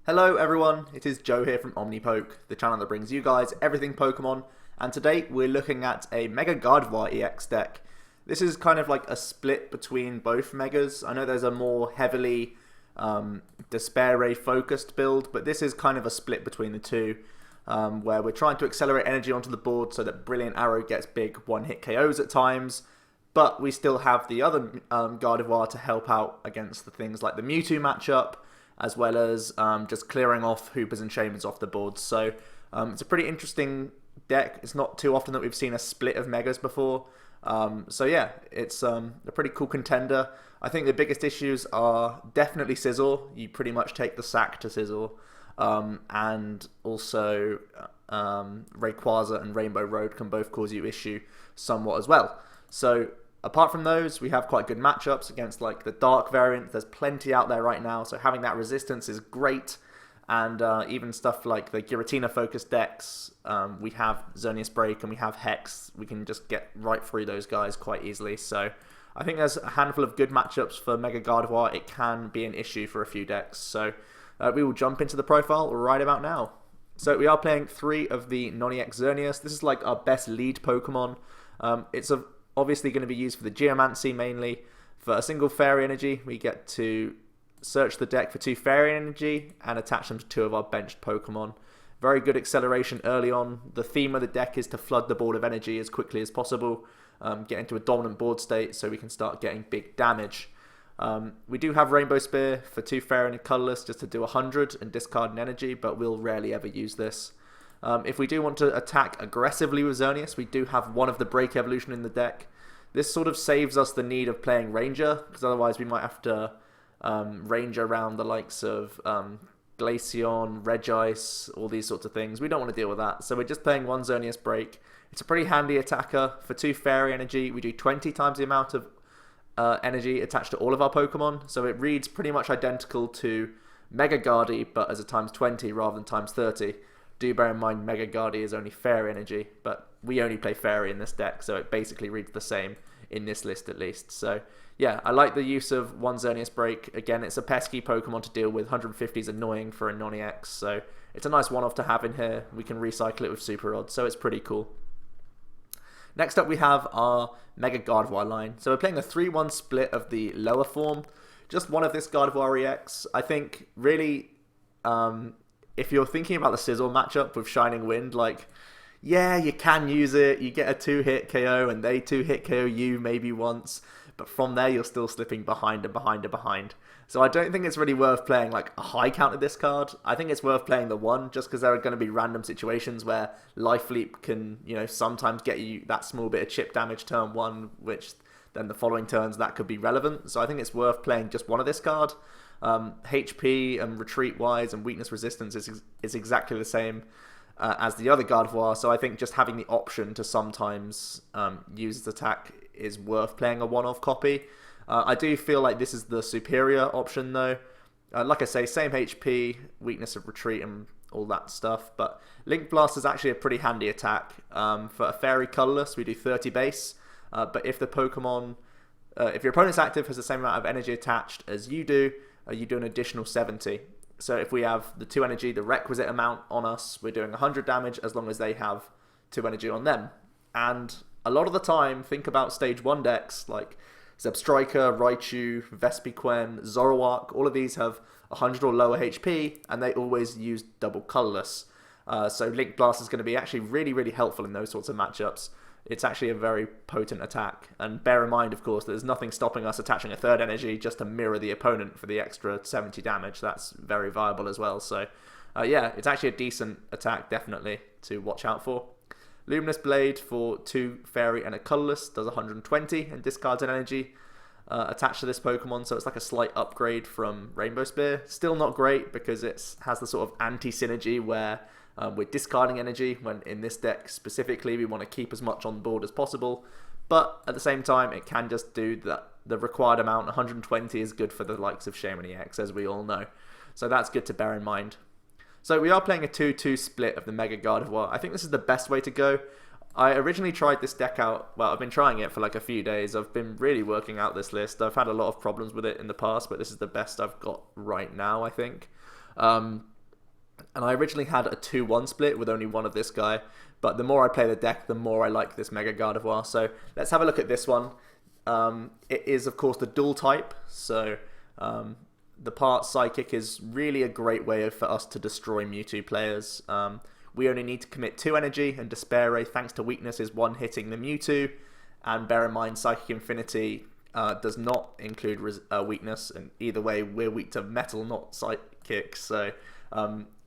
Hello everyone, it is Joe here from OmniPoke, the channel that brings you guys everything Pokemon, and today we're looking at a Mega Gardevoir EX deck. This is kind of like a split between both Megas. I know there's a more heavily Despair Ray focused build, but this is kind of a split between the two, where we're trying to accelerate energy onto the board so that Brilliant Arrow gets big one-hit KOs at times, but we still have the other Gardevoir to help out against the things like the Mewtwo matchup, as well as just clearing off Hoopas and Shaymins off the board. So it's a pretty interesting deck. It's not too often that we've seen a split of Megas before. So yeah, it's a pretty cool contender. I think the biggest issues are definitely Scizor. You pretty much take the sack to Scizor. And also Rayquaza and Rainbow Road can both cause you issue somewhat as well. So apart from those, we have quite good matchups against like the Dark variant. There's plenty out there right now, so having that resistance is great. And even stuff like the Giratina focused decks, we have Xerneas BREAK and we have Hex. We can just get right through those guys quite easily. So I think there's a handful of good matchups for Mega Gardevoir. It can be an issue for a few decks. So we will jump into the profile right about now. So we are playing 3 of the non-EX Xerneas. This is like our best lead Pokemon. It's obviously going to be used for the Geomancy mainly. For a single Fairy Energy, we get to search the deck for 2 Fairy Energy and attach them to 2 of our benched Pokemon. Very good acceleration early on. The theme of the deck is to flood the board of energy as quickly as possible, get into a dominant board state so we can start getting big damage. We do have Rainbow Spear for 2 Fairy and Colourless just to do 100 and discard an energy, but we'll rarely ever use this. If we do want to attack aggressively with Xerneas, we do have one of the Break evolution in the deck. This sort of saves us the need of playing Ranger, because otherwise we might have to Ranger around the likes of Glaceon, Regice, all these sorts of things. We don't want to deal with that, so we're just playing 1 Xerneas BREAK. It's a pretty handy attacker. For 2 Fairy Energy, we do 20 times the amount of energy attached to all of our Pokemon, so it reads pretty much identical to Mega Gardy, but as a times 20 rather than times 30. Do bear in mind Mega Gardy is only Fairy Energy, but we only play Fairy in this deck, so it basically reads the same in this list at least. So yeah, I like the use of 1 Xerneas BREAK. Again, it's a pesky Pokemon to deal with. 150 is annoying for a non-EX, so it's a nice one-off to have in here. We can recycle it with Super Rod, so it's pretty cool. Next up we have our Mega Gardevoir line. So we're playing a 3-1 split of the lower form. Just one of this Gardevoir EX. I think really, if you're thinking about the Scizor matchup with Shining Wind, like, yeah, you can use it. You get a 2-hit KO and they 2-hit KO you maybe once. But from there, you're still slipping behind and behind and behind. So I don't think it's really worth playing like a high counter this card. I think it's worth playing the 1 just because there are going to be random situations where Life Leap can, you know, sometimes get you that small bit of chip damage turn 1, which then the following turns that could be relevant. So I think it's worth playing just 1 of this card. HP and retreat wise and weakness resistance is exactly the same as the other Gardevoir, so I think just having the option to sometimes use its attack is worth playing a one-off copy. I do feel like this is the superior option though. Like I say, same HP, weakness of retreat and all that stuff, but Link Blast is actually a pretty handy attack. For a Fairy Colourless, we do 30 base, but if the Pokemon, if your opponent's active has the same amount of energy attached as you do an additional 70. So if we have the 2 energy, the requisite amount on us, we're doing 100 damage as long as they have 2 energy on them. And a lot of the time, think about stage 1 decks like Zebstrika, Raichu, Vespiquen, Zoroark. All of these have 100 or lower HP, and they always use double Colourless. So Link Blast is going to be actually really, really helpful in those sorts of matchups. It's actually a very potent attack. And bear in mind, of course, that there's nothing stopping us attaching a 3rd energy just to mirror the opponent for the extra 70 damage. That's very viable as well. So yeah, it's actually a decent attack, definitely, to watch out for. Luminous Blade for 2 Fairy and a Colourless does 120 and discards an energy attached to this Pokemon. So it's like a slight upgrade from Rainbow Spear. Still not great because it has the sort of anti-synergy where we're discarding energy, when in this deck specifically we want to keep as much on board as possible, but at the same time it can just do the required amount. 120 is good for the likes of Shaymin EX, as we all know, so that's good to bear in mind. So we are playing a 2-2 split of the Mega Gardevoir. I think this is the best way to go. I originally tried this deck out, well, I've been trying it for like a few days. I've been really working out this list. I've had a lot of problems with it in the past, but this is the best I've got right now, I think. And I originally had a 2-1 split with only one of this guy, but the more I play the deck, the more I like this Mega Gardevoir. So let's have a look at this one. It is, of course, the dual type, so the part Psychic is really a great way for us to destroy Mewtwo players. We only need to commit 2 energy, and Despair Ray, thanks to weakness, is 1 hitting the Mewtwo. And bear in mind, Psychic Infinity does not include weakness, and either way, we're weak to Metal, not Psychic, so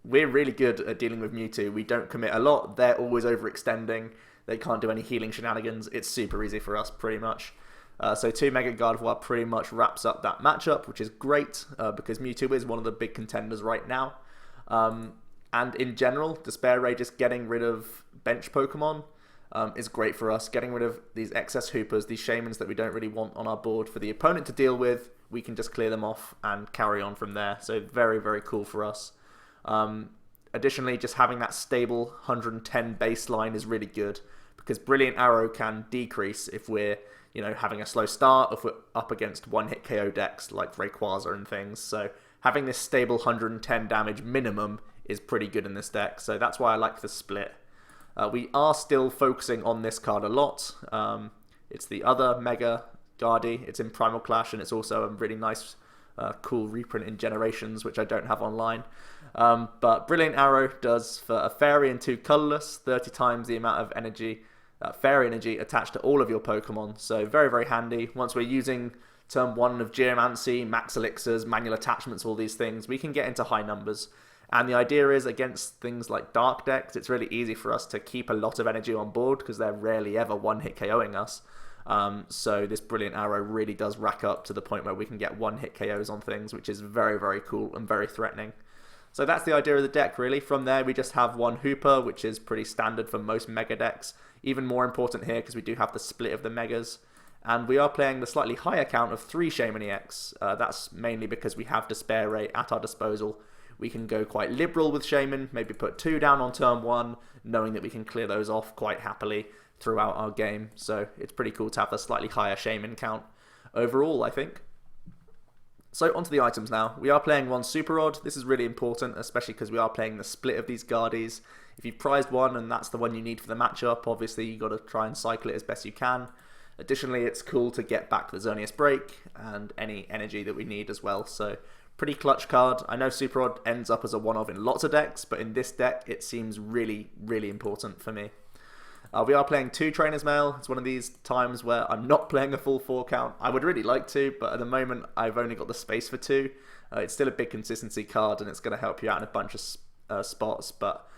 we're really good at dealing with Mewtwo. We don't commit a lot, they're always overextending, they can't do any healing shenanigans, it's super easy for us, pretty much. So 2 Mega Gardevoir pretty much wraps up that matchup, which is great, because Mewtwo is one of the big contenders right now. And in general, Despair Ray just getting rid of bench Pokemon is great for us. Getting rid of these excess Hoopas, these Shaymins that we don't really want on our board for the opponent to deal with, we can just clear them off and carry on from there. So very, very cool for us. Additionally, just having that stable 110 baseline is really good, because Brilliant Arrow can decrease if we're having a slow start, if we're up against one-hit KO decks like Rayquaza and things. So having this stable 110 damage minimum is pretty good in this deck. So that's why I like the split. We are still focusing on this card a lot. It's the other Mega Gardy. It's in Primal Clash, and it's also a really nice, cool reprint in Generations, which I don't have online. But Brilliant Arrow does, for a Fairy and 2 colorless, 30 times the amount of energy, Fairy energy attached to all of your Pokemon. So very, very handy. Once we're using turn 1 of Geomancy, Max Elixirs, manual attachments, all these things, we can get into high numbers. And the idea is, against things like Dark decks, it's really easy for us to keep a lot of energy on board, because they're rarely ever one-hit KOing us. So this Brilliant Arrow really does rack up to the point where we can get one-hit KOs on things, which is very, very cool and very threatening. So that's the idea of the deck, really. From there, we just have 1 Hoopa, which is pretty standard for most Mega decks. Even more important here, because we do have the split of the Megas. And we are playing the slightly higher count of 3 Shaymin EX. That's mainly because we have Despair Ray at our disposal. We can go quite liberal with Shaymin, maybe put 2 down on turn 1, knowing that we can clear those off quite happily throughout our game. So it's pretty cool to have the slightly higher Shaymin count overall, I think. So onto the items now. We are playing 1 Super Rod. This is really important, especially because we are playing the split of these Gardies. If you've prized one and that's the one you need for the matchup, obviously you've got to try and cycle it as best you can. Additionally, it's cool to get back the Xerneas BREAK and any energy that we need as well. So pretty clutch card. I know Super Rod ends up as a one-of in lots of decks, but in this deck it seems really, really important for me. We are playing 2 Trainer's Mail. It's one of these times where I'm not playing a full 4 count. I would really like to, but at the moment I've only got the space for 2. It's still a big consistency card, and it's going to help you out in a bunch of spots, but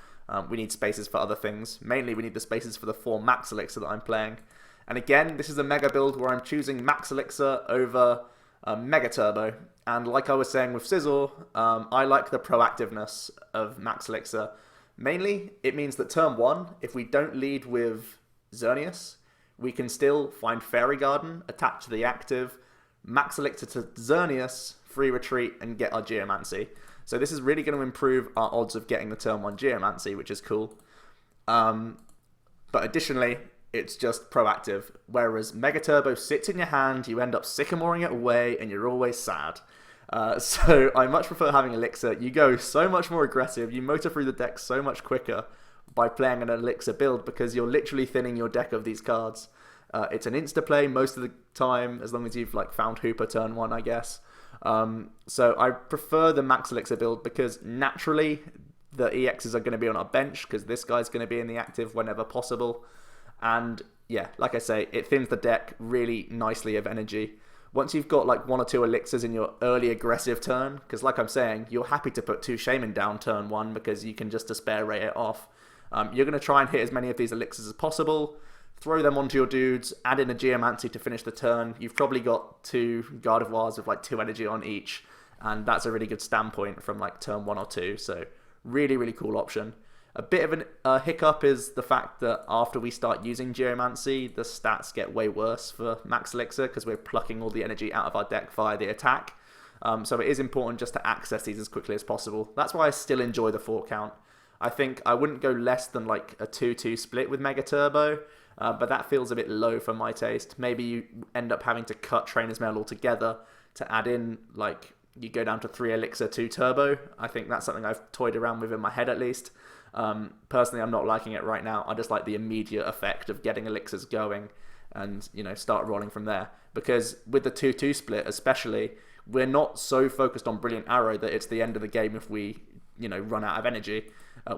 we need spaces for other things. Mainly we need the spaces for the 4 Max Elixir that I'm playing. And again, this is a Mega build where I'm choosing Max Elixir over Mega Turbo. And like I was saying with Scizor, I like the proactiveness of Max Elixir. Mainly, it means that turn 1, if we don't lead with Xerneas, we can still find Fairy Garden, attach to the active, Max Elixir to Xerneas, free retreat, and get our Geomancy. So this is really going to improve our odds of getting the turn 1 Geomancy, which is cool. But additionally, it's just proactive. Whereas Mega Turbo sits in your hand, you end up sycamoring it away, and you're always sad. So I much prefer having Elixir. You go so much more aggressive, you motor through the deck so much quicker by playing an Elixir build, because you're literally thinning your deck of these cards. It's an insta-play most of the time, as long as you've found Hoopa turn 1, I guess. So I prefer the Max Elixir build, because naturally the EXs are going to be on our bench, because this guy's going to be in the active whenever possible. And yeah, like I say, it thins the deck really nicely of energy. Once you've got 1 or 2 elixirs in your early aggressive turn, because like I'm saying, you're happy to put 2 Shaymin down turn 1 because you can just Despair Ray it off. You're going to try and hit as many of these elixirs as possible, throw them onto your dudes, add in a Geomancy to finish the turn. You've probably got 2 Gardevoirs with 2 energy on each, and that's a really good standpoint from turn 1 or 2, so really, really cool option. A bit of a hiccup is the fact that after we start using Geomancy, the stats get way worse for Max Elixir, because we're plucking all the energy out of our deck via the attack. So it is important just to access these as quickly as possible. That's why I still enjoy the 4 count. I think I wouldn't go less than a 2-2 split with Mega Turbo, but that feels a bit low for my taste. Maybe you end up having to cut Trainer's Mail altogether to add in you go down to 3 Elixir, 2 Turbo. I think that's something I've toyed around with in my head at least. Personally, I'm not liking it right now. I just like the immediate effect of getting Elixirs going and, you know, start rolling from there. Because with the 2-2 split especially, we're not so focused on Brilliant Arrow that it's the end of the game if we, you know, run out of energy.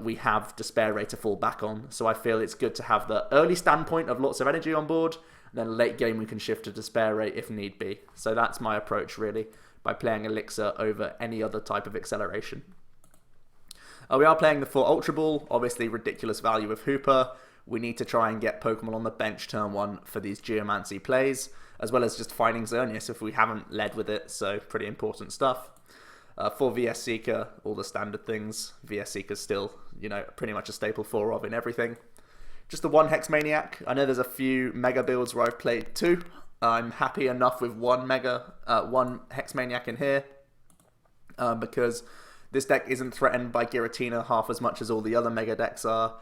We have Despair Ray to fall back on. So I feel it's good to have the early standpoint of lots of energy on board. And then late game we can shift to Despair Ray if need be. So that's my approach really, by playing Elixir over any other type of acceleration. We are playing the 4 Ultra Ball, obviously ridiculous value with Hoopa. We need to try and get Pokemon on the bench turn 1 for these Geomancy plays, as well as just finding Xerneas if we haven't led with it, so pretty important stuff. For VS Seeker, all the standard things. VS Seeker's still, you know, pretty much a staple 4 of in everything. Just the 1 Hex Maniac. I know there's a few Mega builds where I've played 2. I'm happy enough with 1 Hex Maniac in here, because this deck isn't threatened by Giratina half as much as all the other Mega decks are.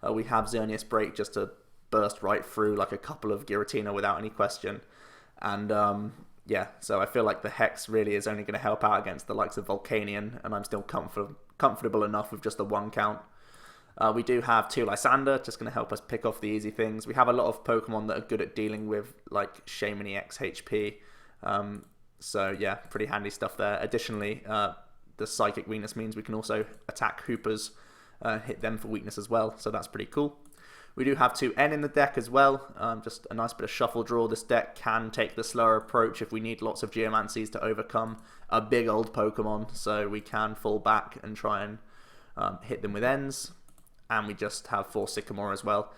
We have Xerneas BREAK just to burst right through like a couple of Giratina without any question. And yeah, so I feel like the Hex really is only going to help out against the likes of Volcanion, and I'm still comfortable enough with just the 1 count. We do have 2 Lysander, just going to help us pick off the easy things. We have a lot of Pokemon that are good at dealing with like Shaymin EX HP. So yeah, pretty handy stuff there. Additionally, the Psychic weakness means we can also attack Hoopas, hit them for weakness as well, so that's pretty cool. We do have 2 N in the deck as well, just a nice bit of shuffle draw. This deck can take the slower approach if we need lots of Geomancies to overcome a big old Pokemon, so we can fall back and try and hit them with Ns. And we just have 4 Sycamore as well.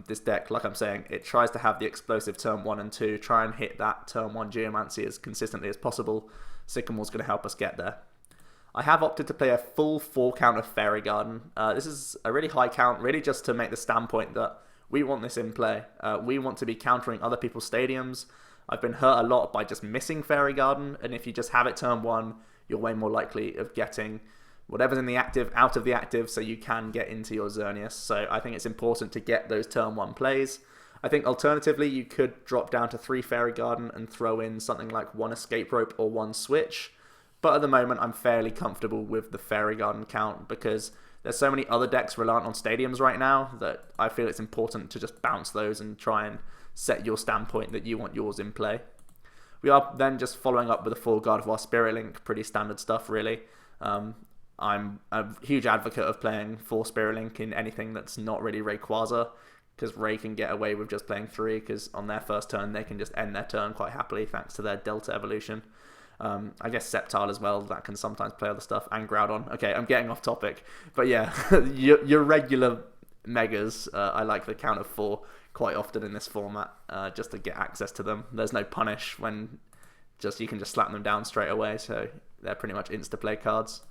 This deck, like I'm saying, it tries to have the explosive turn 1 and 2, try and hit that turn 1 Geomancy as consistently as possible. Sycamore's going to help us get there. I have opted to play a full 4 count of Fairy Garden. This is a really high count, really just to make the standpoint that we want this in play. We want to be countering other people's stadiums. I've been hurt a lot by just missing Fairy Garden, and if you just have it turn 1, you're way more likely of getting whatever's in the active out of the active, so you can get into your Xerneas. So I think it's important to get those turn 1 plays. I think alternatively you could drop down to 3 Fairy Garden and throw in something like 1 Escape Rope or 1 Switch. But at the moment, I'm fairly comfortable with the Fairy Garden count because there's so many other decks reliant on stadiums right now that I feel it's important to just bounce those and try and set your standpoint that you want yours in play. We are then just following up with a 4 Gardevoir Spirit Link, pretty standard stuff really. I'm a huge advocate of playing 4 Spirit Link in anything that's not really Rayquaza, because Ray can get away with just playing 3, because on their first turn they can just end their turn quite happily thanks to their Delta evolution. I guess Sceptile as well, that can sometimes play other stuff, and Groudon. Okay, I'm getting off topic, but yeah, your regular Megas, I like the count of 4 quite often in this format, just to get access to them. There's no punish when you can just slap them down straight away, so they're pretty much insta-play cards.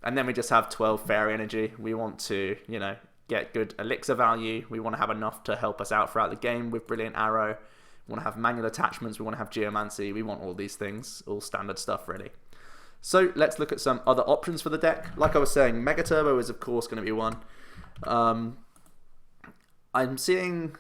And then we just have 12 Fairy Energy. We want to, you know, get good Elixir value. We want to have enough to help us out throughout the game with Brilliant Arrow. We want to have manual attachments. We want to have Geomancy. We want all these things, all standard stuff really. So let's look at some other options for the deck. Like I was saying, Mega Turbo is of course going to be one. I'm seeing,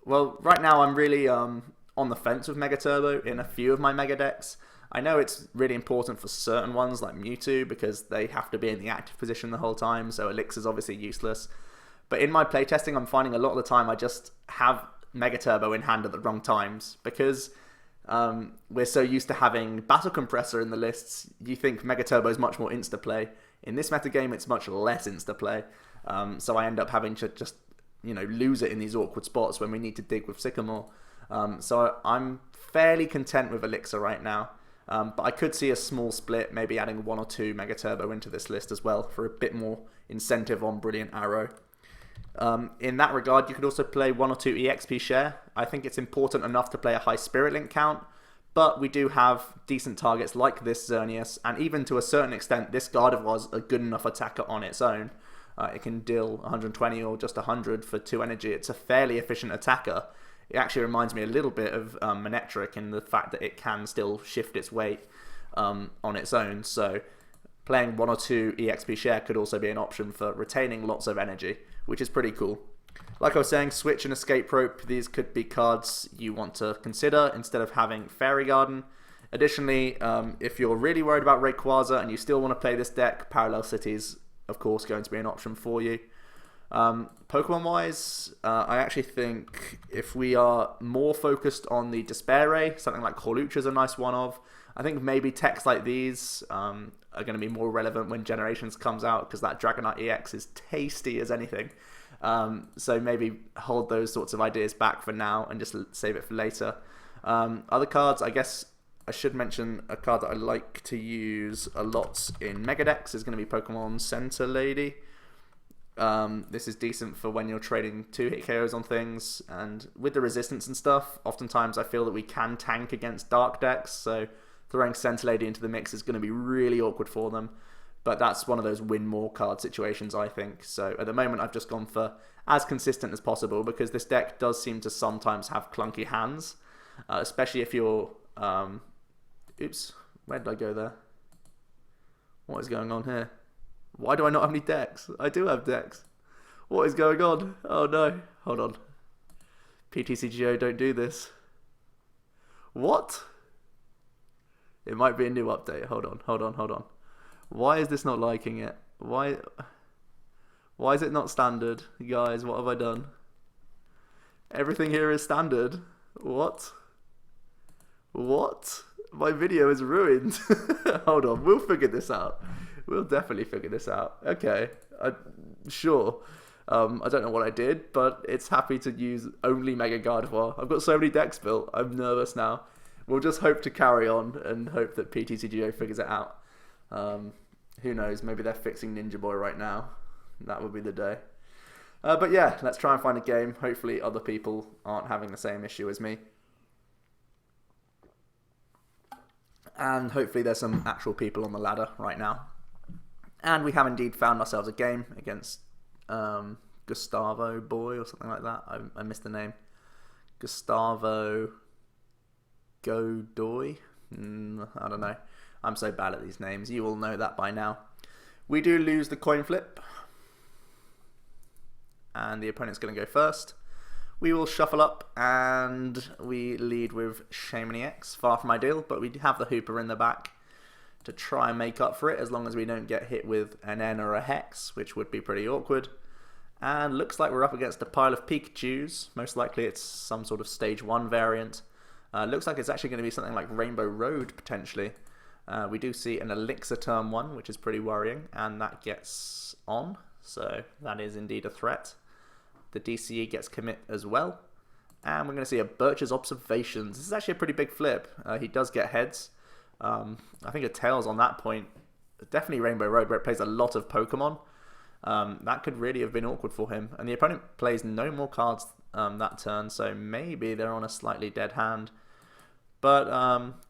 well, right now I'm really on the fence with Mega Turbo in a few of my Mega decks. I know it's really important for certain ones like Mewtwo because they have to be in the active position the whole time, so Elixir's obviously useless. But in my playtesting, I'm finding a lot of the time I just have Mega Turbo in hand at the wrong times because we're so used to having Battle Compressor in the lists. You think Mega Turbo is much more insta-play. In this metagame, it's much less insta-play. So I end up having to just, you know, lose it in these awkward spots when we need to dig with Sycamore. So I'm fairly content with Elixir right now. But I could see a small split, maybe adding 1 or 2 Mega Turbo into this list as well for a bit more incentive on Brilliant Arrow. In that regard, you could also play 1 or 2 EXP share. I think it's important enough to play a high Spirit Link count, but we do have decent targets like this Xerneas, and even to a certain extent, this Gardevoir's a good enough attacker on its own. It can deal 120 or just 100 for 2 energy. It's a fairly efficient attacker. It actually reminds me a little bit of Manectric in the fact that it can still shift its weight on its own. So playing 1 or 2 EXP share could also be an option for retaining lots of energy, which is pretty cool. Like I was saying, Switch and Escape Rope, these could be cards you want to consider instead of having Fairy Garden. Additionally, if you're really worried about Rayquaza and you still want to play this deck, Parallel City's, of course, going to be an option for you. Pokemon-wise, I actually think if we are more focused on the Despair Ray, something like Hawlucha is a nice one of. I think maybe techs like these are going to be more relevant when Generations comes out, because that Dragonite EX is tasty as anything. So maybe hold those sorts of ideas back for now and just save it for later. Other cards, I guess I should mention a card that I like to use a lot in Mega decks is going to be Pokemon Center Lady. This is decent for when you're trading 2-hit KOs on things, and with the resistance and stuff, oftentimes I feel that we can tank against dark decks, so throwing Center Lady into the mix is going to be really awkward for them. But that's one of those win more card situations, I think. So at the moment, I've just gone for as consistent as possible, because this deck does seem to sometimes have clunky hands, especially if you're... Oops, where did I go there? What is going on here? Why do I not have any decks? I do have decks. What is going on? Oh no, hold on. PTCGO, don't do this. What? It might be a new update. Hold on. Why is this not liking it? Why is it not standard? Guys, what have I done? Everything here is standard. What? My video is ruined. Hold on, we'll figure this out. We'll definitely figure this out. Okay, sure. I don't know what I did, but it's happy to use only Mega Gardevoir. I've got so many decks built, I'm nervous now. We'll just hope to carry on and hope that PTCGO figures it out. Who knows, maybe they're fixing Ninja Boy right now. That would be the day. But yeah, let's try and find a game. Hopefully other people aren't having the same issue as me. And hopefully there's some actual people on the ladder right now. And we have indeed found ourselves a game against Gustavo Boy or something like that. I missed the name. Gustavo Godoy? I don't know. I'm so bad at these names. You all know that by now. We do lose the coin flip. And the opponent's going to go first. We will shuffle up and we lead with Shaymin EX. Far from ideal, but we have the Hoopa in the back to try and make up for it, as long as we don't get hit with an N or a Hex, which would be pretty awkward. And looks like we're up against a pile of Pikachus. Most likely it's some sort of stage 1 variant. Looks like it's actually going to be something like Rainbow Road, potentially. We do see an Elixir turn 1, which is pretty worrying, and that gets on, so that is indeed a threat. The DCE gets commit as well, and we're going to see a Birch's Observations. This is actually a pretty big flip. He does get heads. I think a tails on that point. Definitely Rainbow Road, where it plays a lot of Pokemon. That could really have been awkward for him, and the opponent plays no more cards that turn, so maybe they're on a slightly dead hand. But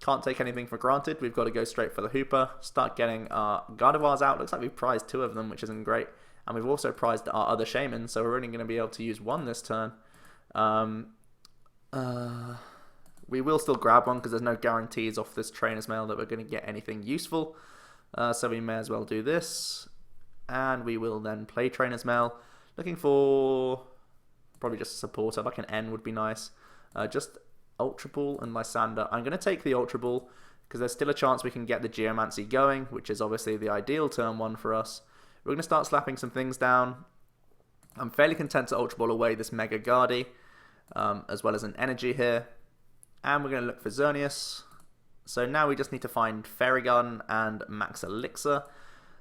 can't take anything for granted. We've got to go straight for the Hoopa, start getting our Gardevoirs out. Looks like we've prized 2 of them, which isn't great. And we've also prized our other Shaymin, so we're only going to be able to use 1 this turn. We will still grab one, because there's no guarantees off this Trainer's Mail that we're going to get anything useful. So we may as well do this. And we will then play Trainer's Mail. Looking for probably just a supporter, like an N would be nice. Just Ultra Ball and Lysander. I'm going to take the Ultra Ball, because there's still a chance we can get the Geomancy going, which is obviously the ideal turn 1 for us. We're going to start slapping some things down. I'm fairly content to Ultra Ball away this Mega Gardy, as well as an Energy here. And we're going to look for Xerneas. So now we just need to find Fairy Garden and Max Elixir.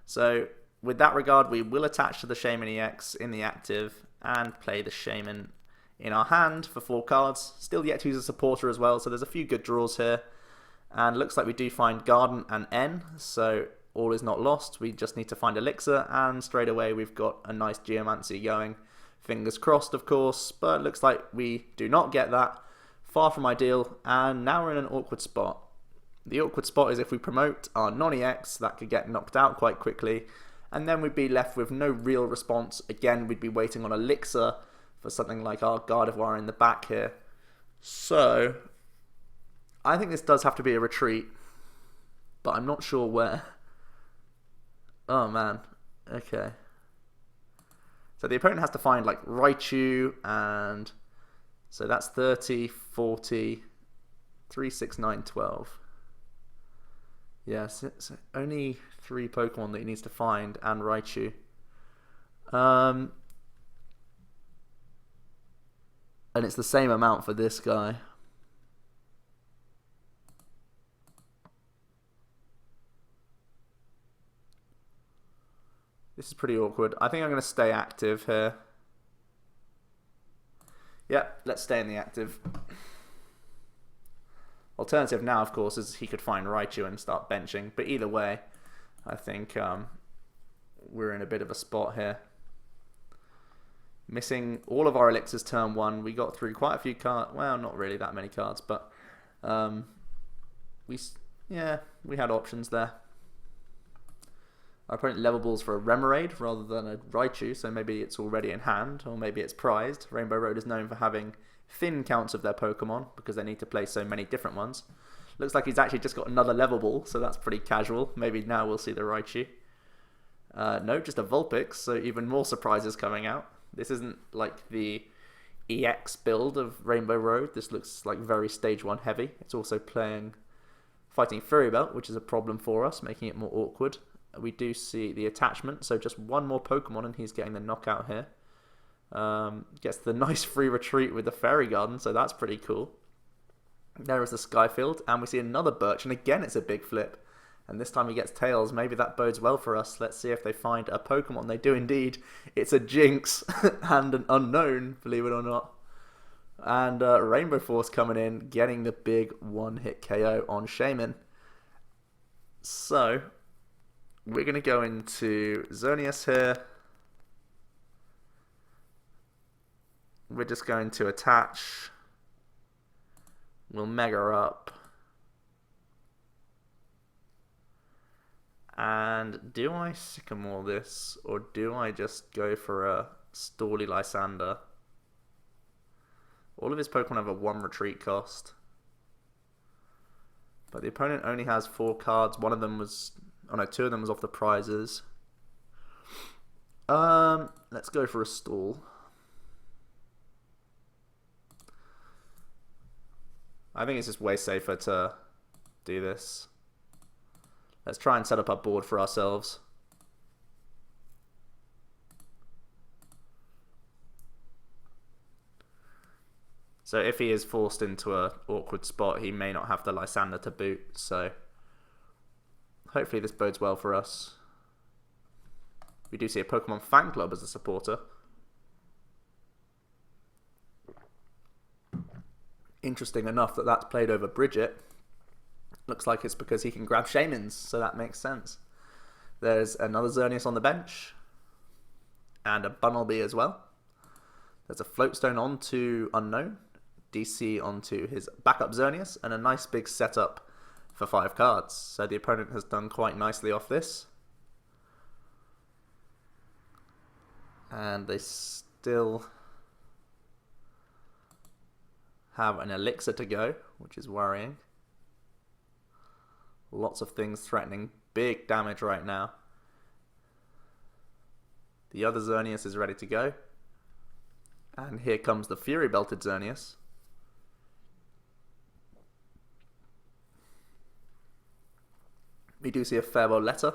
So with that regard, we will attach to the Shaymin EX in the active and play the Shaymin in our hand for 4 cards. Still yet to use a supporter as well, so there's a few good draws here. And looks like we do find Garden and N, so all is not lost. We just need to find Elixir, and straight away we've got a nice Geomancy going. Fingers crossed, of course, but looks like we do not get that. Far from ideal, and now we're in an awkward spot. The awkward spot is if we promote our non-EX, that could get knocked out quite quickly, and then we'd be left with no real response. Again, we'd be waiting on Elixir for something like our Gardevoir in the back here. So I think this does have to be a retreat, but I'm not sure where. Oh man, okay. So the opponent has to find like Raichu, and so that's 30, 40, 3, 6, 9, 12. Yes, it's only 3 Pokemon that he needs to find, and Raichu. And it's the same amount for this guy. This is pretty awkward. I think I'm going to stay active here. Yep, let's stay in the active. Alternative now, of course, is he could find Raichu and start benching. But either way, I think we're in a bit of a spot here. Missing all of our elixirs turn 1. We got through quite a few cards. Well, not really that many cards, but we had options there. Our opponent level balls for a Remoraid rather than a Raichu, so maybe it's already in hand, or maybe it's prized. Rainbow Road is known for having thin counts of their Pokemon because they need to play so many different ones. Looks like he's actually just got another level ball, so that's pretty casual. Maybe now we'll see the Raichu. No, just a Vulpix, so even more surprises coming out. This isn't like the EX build of Rainbow Road. This looks like very stage 1 heavy. It's also fighting Fury Belt, which is a problem for us, making it more awkward. We do see the attachment, so just one more Pokemon and he's getting the knockout here. Gets the nice free retreat with the Fairy Garden, so that's pretty cool. There is the Skyfield, and we see another Birch, and again it's a big flip. And this time he gets Tails. Maybe that bodes well for us. Let's see if they find a Pokemon. They do indeed. It's a Jinx and an Unknown, believe it or not. And Rainbow Force coming in, getting the big one-hit KO on Shaymin. So we're going to go into Xerneas here. We're just going to attach. We'll Mega up. And do I Sycamore this, or do I just go for a Storly Lysander? All of his Pokemon have a 1 retreat cost. But the opponent only has 4 cards. One of them was... Oh no, 2 of them was off the prizes. Let's go for a stall. I think it's just way safer to do this. Let's try and set up our board for ourselves. So if he is forced into an awkward spot, he may not have the Lysander to boot. So hopefully this bodes well for us. We do see a Pokemon fan club as a supporter. Interesting enough that that's played over Bridget. Looks like it's because he can grab Shaymins, so that makes sense. There's another Xerneas on the bench. And a Bunnelby as well. There's a Floatstone onto Unknown. DC onto his backup Xerneas. And a nice big setup for 5 cards. So the opponent has done quite nicely off this. And they still have an Elixir to go, which is worrying. Lots of things threatening big damage right now. The other Xerneas is ready to go. And here comes the Fury Belted Xerneas. We do see a Farewell Letter.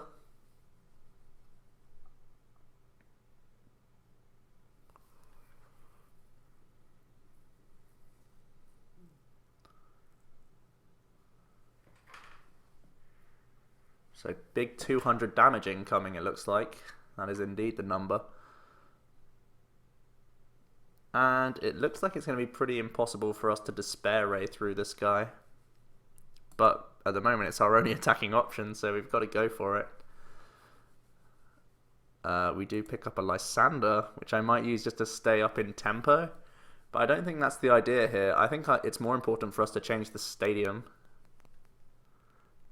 So big 200 damage incoming, it looks like. That is indeed the number. And it looks like it's going to be pretty impossible for us to Despair Ray through this guy. But at the moment it's our only attacking option, so we've got to go for it. We do pick up a Lysander, which I might use just to stay up in tempo. But I don't think that's the idea here. I think it's more important for us to change the stadium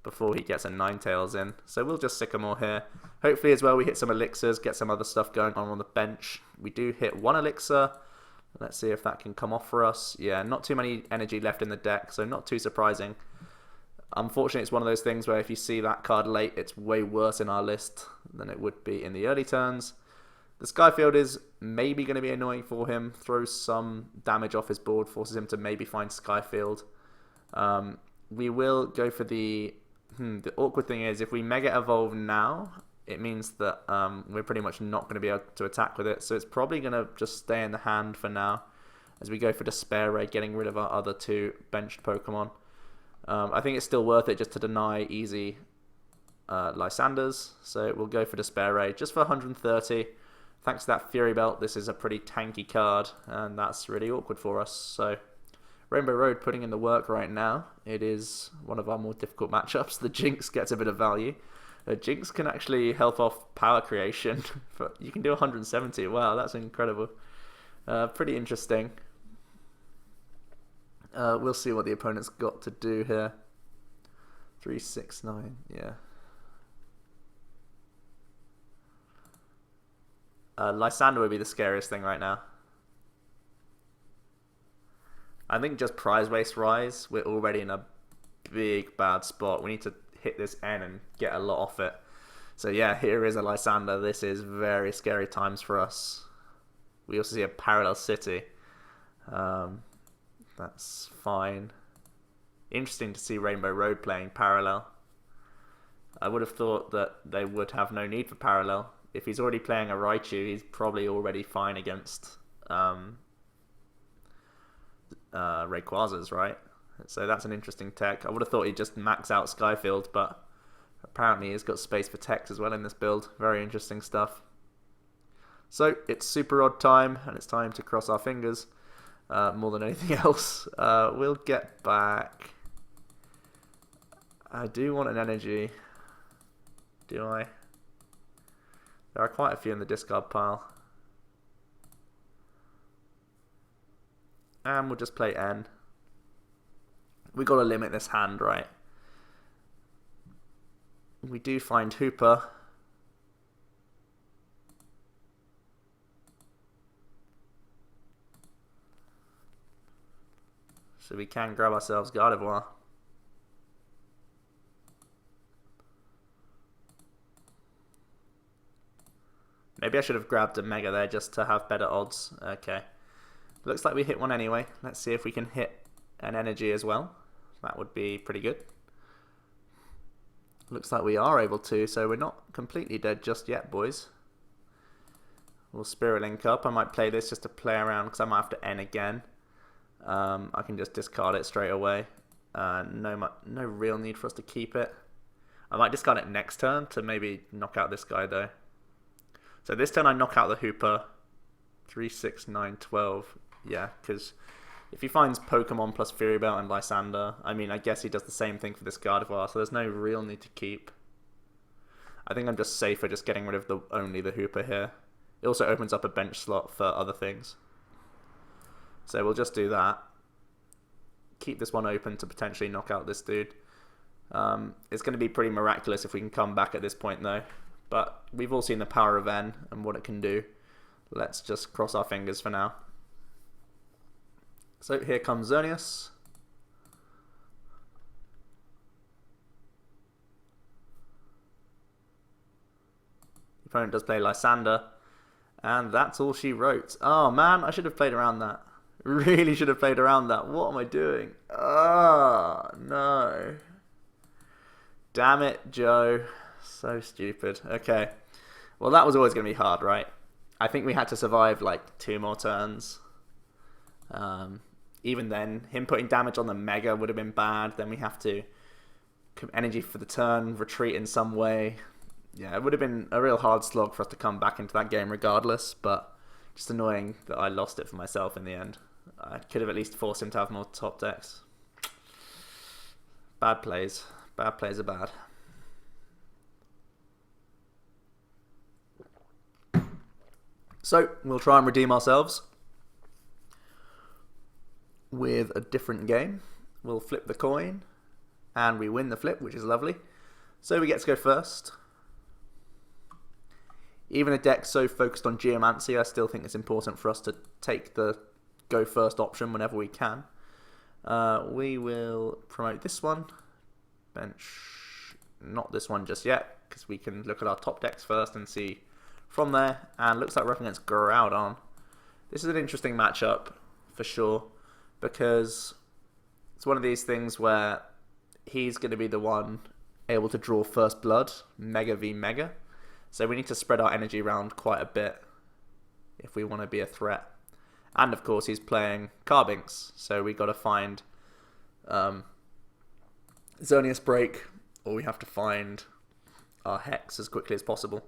before he gets a Ninetales in. So we'll just Sycamore here. Hopefully as well we hit some elixirs, get some other stuff going on the bench. We do hit 1 elixir. Let's see if that can come off for us. Yeah, not too many energy left in the deck, so not too surprising. Unfortunately, it's one of those things where if you see that card late, it's way worse in our list than it would be in the early turns. The Skyfield is maybe going to be annoying for him. Throws some damage off his board, forces him to maybe find Skyfield. We will go for the The awkward thing is, if we Mega Evolve now, it means that we're pretty much not going to be able to attack with it. So it's probably going to just stay in the hand for now, as we go for Despair Ray, getting rid of our other two benched Pokemon. I think it's still worth it just to deny easy Lysanders. So we'll go for Despair Ray just for 130. Thanks to that Fury Belt, this is a pretty tanky card, and that's really awkward for us. So Rainbow Road putting in the work right now. It is one of our more difficult matchups. The Jinx gets a bit of value. Jinx can actually help off power creation. You can do 170. Wow, that's incredible. Pretty interesting. We'll see what the opponent's got to do here. 3, 6, 9. Yeah. Lysander would be the scariest thing right now. I think just prize waste rise, we're already in a big bad spot. We need to hit this N and get a lot off it. So yeah, here is a Lysander. This is very scary times for us. We also see a Parallel City. That's fine. Interesting to see Rainbow Road playing Parallel. I would have thought that they would have no need for Parallel. If he's already playing a Raichu, he's probably already fine against Rayquazas, right? So that's an interesting tech. I would have thought he'd just max out Skyfield, but apparently he's got space for techs as well in this build. Very interesting stuff. So it's super odd time, and it's time to cross our fingers more than anything else. We'll get back. I do want an energy. Do I? There are quite a few in the discard pile. And we'll just play N. We got to limit this hand, right? We do find Hoopa. So we can grab ourselves Gardevoir. Maybe I should have grabbed a Mega there just to have better odds. Okay. Looks like we hit one anyway. Let's see if we can hit an energy as well. That would be pretty good. Looks like we are able to, so we're not completely dead just yet, boys. We'll Spirit Link up. I might play this just to play around because I might have to N again. I can just discard it straight away. No real need for us to keep it. I might discard it next turn to maybe knock out this guy though. So this turn I knock out the Hoopa. 3, 6, 9, 12. Yeah, because if he finds Pokemon plus Fury Belt and Lysander, I mean, I guess he does the same thing for this Gardevoir, so there's no real need to keep. I think I'm just safer just getting rid of only the Hoopa here. It also opens up a bench slot for other things. So we'll just do that. Keep this one open to potentially knock out this dude. It's going to be pretty miraculous if we can come back at this point though. But we've all seen the power of N and what it can do. Let's just cross our fingers for now. So here comes Xerneas. The opponent does play Lysander. And that's all she wrote. Oh man, I should have played around that. Really should have played around that. What am I doing? Oh, no. Damn it, Joe. So stupid. Okay. Well, that was always going to be hard, right? I think we had to survive like 2 more turns. Even then, him putting damage on the Mega would have been bad. Then we have to energy for the turn, retreat in some way. Yeah, it would have been a real hard slog for us to come back into that game regardless. But just annoying that I lost it for myself in the end. I could have at least forced him to have more top decks. Bad plays. Bad plays are bad. So, we'll try and redeem ourselves with a different game. We'll flip the coin, and we win the flip, which is lovely. So we get to go first. Even a deck so focused on Geomancy, I still think it's important for us to take the go first option whenever we can. We will promote this one. Bench, not this one just yet, because we can look at our top decks first and see from there. And looks like we're up against Groudon. This is an interesting matchup for sure, because it's one of these things where he's going to be the one able to draw First Blood, Mega v Mega. So we need to spread our energy around quite a bit if we want to be a threat. And of course he's playing Carbinks, so we got to find Xerneas BREAK, or we have to find our Hex as quickly as possible.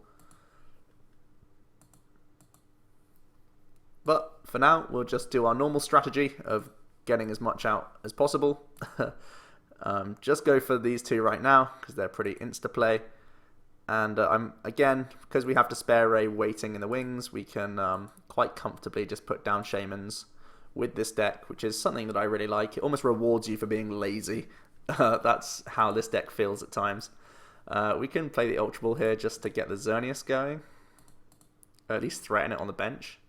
But for now, we'll just do our normal strategy of getting as much out as possible. Just go for these two right now, because they're pretty insta-play. And again, because we have to spare Ray waiting in the wings, we can quite comfortably just put down Shaymins with this deck, which is something that I really like. It almost rewards you for being lazy. That's how this deck feels at times. We can play the Ultra Ball here just to get the Xerneas going, or at least threaten it on the bench.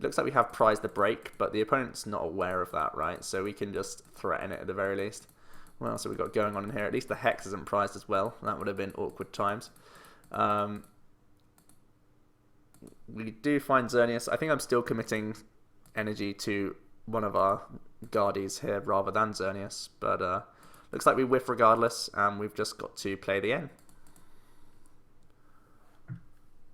Looks like we have prized the break, but the opponent's not aware of that, right? So we can just threaten it at the very least. What else have we got going on in here? At least the Hex isn't prized as well. That would have been awkward times. We do find Xerneas. I think I'm still committing energy to one of our Guardies here rather than Xerneas, but looks like we whiff regardless, and we've just got to play the N.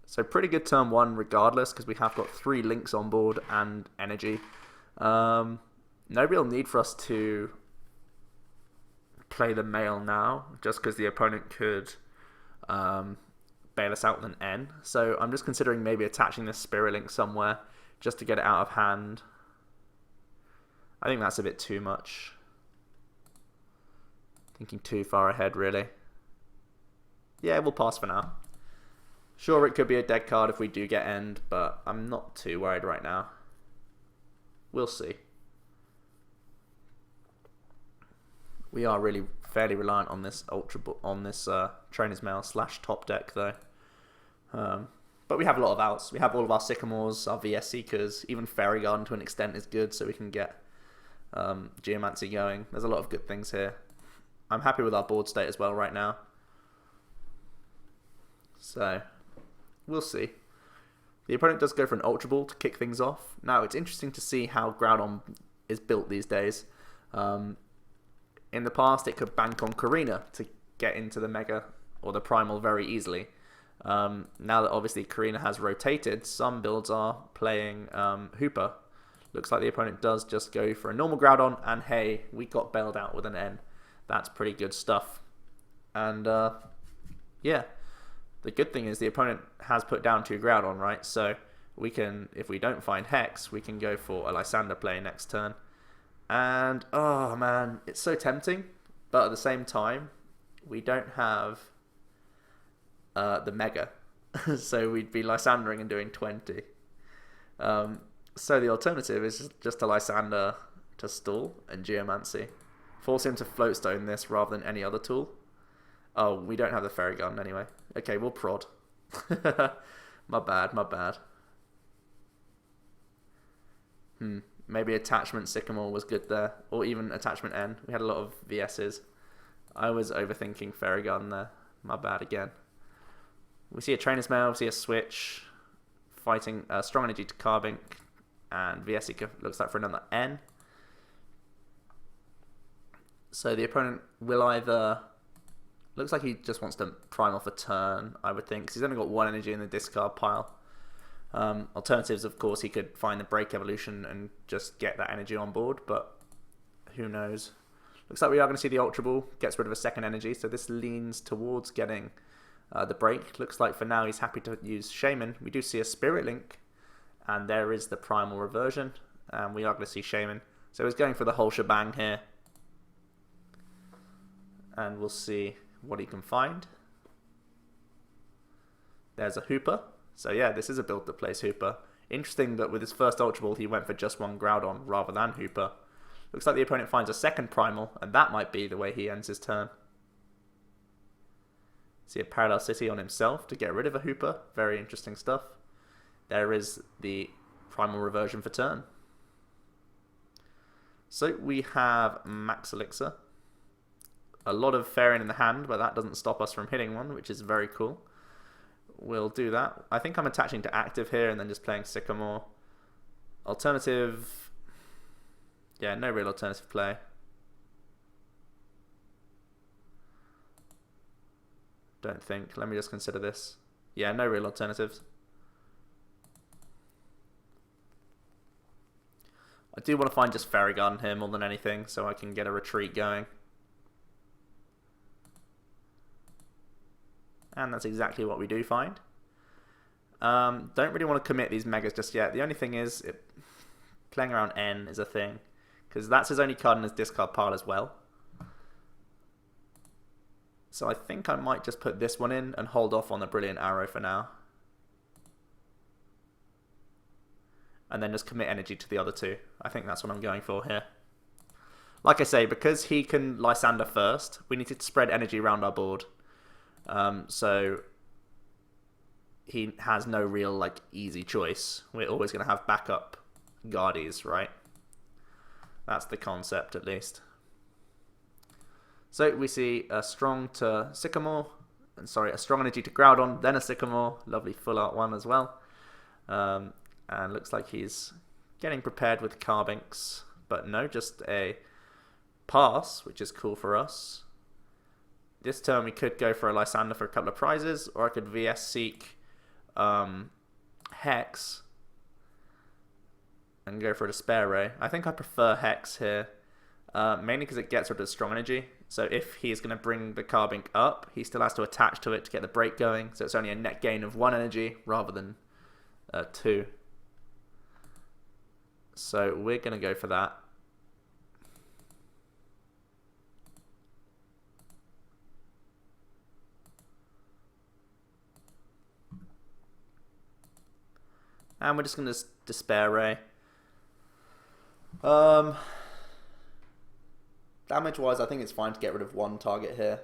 So pretty good turn one regardless, because we have got 3 links on board and energy. No real need for us to play the male now, just because the opponent could bail us out with an N. So I'm just considering maybe attaching this Spirit Link somewhere just to get it out of hand. I think that's a bit too much. Thinking too far ahead, really. Yeah, we'll pass for now. Sure, it could be a dead card if we do get end, but I'm not too worried right now. We'll see. We are really fairly reliant on this Trainer's Mail / top deck though. But we have a lot of outs. We have all of our Sycamores, our VS Seekers, even Fairy Garden to an extent is good, so we can get Geomancy going. There's a lot of good things here. I'm happy with our board state as well right now. So we'll see. The opponent does go for an Ultra Ball to kick things off. Now, it's interesting to see how Groudon is built these days. In the past, it could bank on Karina to get into the Mega or the Primal very easily. Now that obviously Karina has rotated, some builds are playing Hoopa. Looks like the opponent does just go for a normal Groudon, and hey, we got bailed out with an N. That's pretty good stuff. And yeah. The good thing is the opponent has put down 2 Groudon, right? So we can, if we don't find Hex, we can go for a Lysander play next turn. And, oh man, it's so tempting. But at the same time, we don't have the Mega. So we'd be Lysandering and doing 20. So the alternative is just a Lysander to stall and Geomancy. Force him to Float Stone this rather than any other tool. Oh, we don't have the Fairy Gun anyway. Okay, we'll prod. My bad, my bad. Maybe Attachment Sycamore was good there. Or even Attachment N. We had a lot of VSs. I was overthinking Fairy Gun there. My bad again. We see a Trainer's Mail, we see a switch. Fighting Strong Energy to Carbink. And VS Seeker looks like for another N. So the opponent will either... Looks like he just wants to prime off a turn, I would think, because he's only got 1 energy in the discard pile. Alternatives, of course, he could find the Break Evolution and just get that energy on board, but who knows. Looks like we are going to see the Ultra Ball, gets rid of a 2nd energy, so this leans towards getting the break. Looks like for now he's happy to use Shaymin. We do see a Spirit Link, and there is the Primal Reversion, and we are going to see Shaymin. So he's going for the whole shebang here, and we'll see what he can find. There's a Hoopa. So yeah, this is a build that plays Hoopa. Interesting that with his first Ultra Ball he went for just 1 Groudon rather than Hoopa. Looks like the opponent finds a 2nd Primal, and that might be the way he ends his turn. See a Parallel City on himself to get rid of a Hoopa. Very interesting stuff. There is the Primal Reversion for turn. So we have Max Elixir. A lot of Fairying in the hand, but that doesn't stop us from hitting one, which is very cool. We'll do that. I think I'm attaching to active here and then just playing Sycamore. Alternative... Yeah, no real alternative play. Don't think. Let me just consider this. Yeah, no real alternatives. I do want to find just Fairy Garden here more than anything, so I can get a retreat going. And that's exactly what we do find. Don't really want to commit these Megas just yet. The only thing is, playing around N is a thing, because that's his only card in his discard pile as well. So I think I might just put this one in and hold off on the Brilliant Arrow for now. And then just commit energy to the other two. I think that's what I'm going for here. Like I say, because he can Lysander first, we need to spread energy around our board. So he has no real like easy choice. We're always going to have backup Guardies, right? That's the concept, at least. So we see a strong to Sycamore, and sorry, a strong energy to Groudon, then a Sycamore, lovely full art one as well. And looks like he's getting prepared with Carbinks, but no, just a pass, which is cool for us. This turn we could go for a Lysander for a couple of prizes, or I could VS Seek Hex and go for a Despair Ray. I think I prefer Hex here, mainly because it gets rid of strong energy. So if he's going to bring the Carbink up, he still has to attach to it to get the break going. So it's only a net gain of 1 energy rather than 2. So we're going to go for that. And we're just going to Despair Ray. Damage-wise, I think it's fine to get rid of one target here.